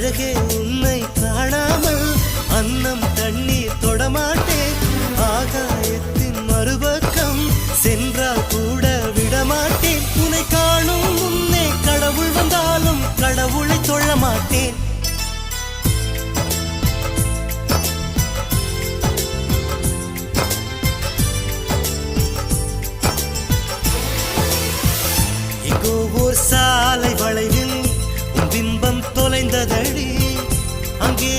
அழகே உன்னை காணாமல் அன்னம் தண்ணீர் தொடமாட்டேன். ஆகாயத்தின் மறுபக்கம் சென்றால் கூட விடமாட்டேன். உன்னை காணும் முன்னே கடவுள் வந்தாலும் கடவுளை தொழ மாட்டேன். எங்கோ ஓர் சாலை வளைவில் உன் பிம்பம் தொலைந்ததடி. அங்கே